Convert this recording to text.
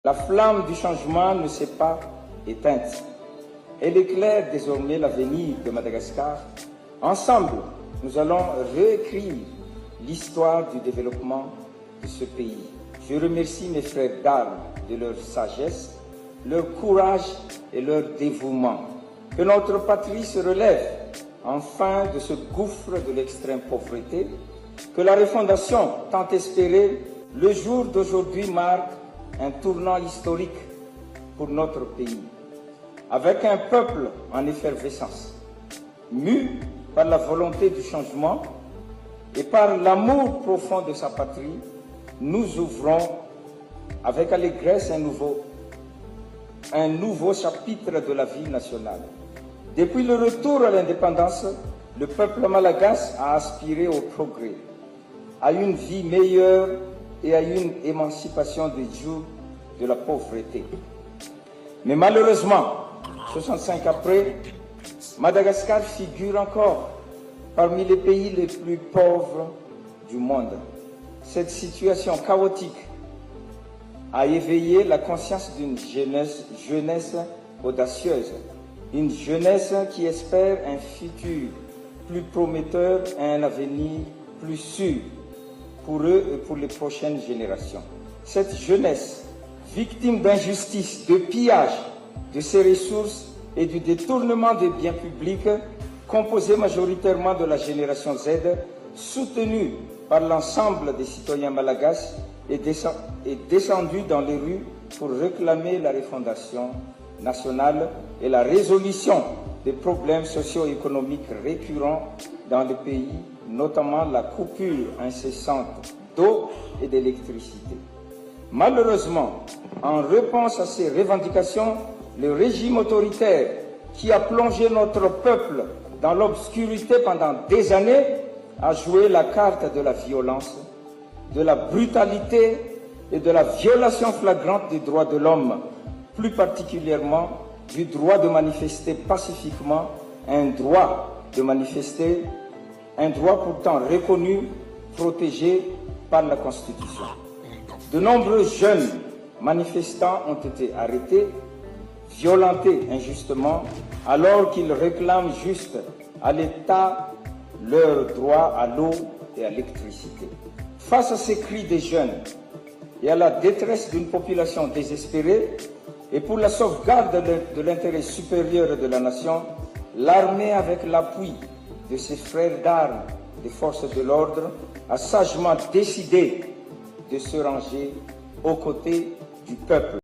La flamme du changement ne s'est pas éteinte. Elle éclaire désormais l'avenir de Madagascar. Ensemble, nous allons réécrire l'histoire du développement de ce pays. Je remercie mes frères d'armes de leur sagesse, leur courage et leur dévouement. Que notre patrie se relève enfin de ce gouffre de l'extrême pauvreté. Que la refondation tant espérée le jour d'aujourd'hui marque un tournant historique pour notre pays. Avec un peuple en effervescence, mu par la volonté du changement et par l'amour profond de sa patrie, nous ouvrons avec allégresse un nouveau chapitre de la vie nationale. Depuis le retour à l'indépendance, le peuple malagasy a aspiré au progrès, à une vie meilleure et à une émancipation des jours de la pauvreté. Mais malheureusement, 65 après, Madagascar figure encore parmi les pays les plus pauvres du monde. Cette situation chaotique a éveillé la conscience d'une jeunesse audacieuse, une jeunesse qui espère un futur plus prometteur et un avenir plus sûr pour eux et pour les prochaines générations. Cette jeunesse, victime d'injustice, de pillage de ses ressources et du détournement des biens publics, composée majoritairement de la génération Z, soutenue par l'ensemble des citoyens malagasy, est descendue dans les rues pour réclamer la refondation nationale et la résolution des problèmes socio-économiques récurrents dans le pays, notamment la coupure incessante d'eau et d'électricité. Malheureusement, en réponse à ces revendications, le régime autoritaire qui a plongé notre peuple dans l'obscurité pendant des années a joué la carte de la violence, de la brutalité et de la violation flagrante des droits de l'homme, plus particulièrement du droit de manifester pacifiquement, un droit pourtant reconnu, protégé par la Constitution. De nombreux jeunes manifestants ont été arrêtés, violentés injustement, alors qu'ils réclament juste à l'État leur droit à l'eau et à l'électricité. Face à ces cris des jeunes et à la détresse d'une population désespérée, et pour la sauvegarde de l'intérêt supérieur de la nation, l'armée, avec l'appui de ses frères d'armes des forces de l'ordre, a sagement décidé de se ranger aux côtés du peuple.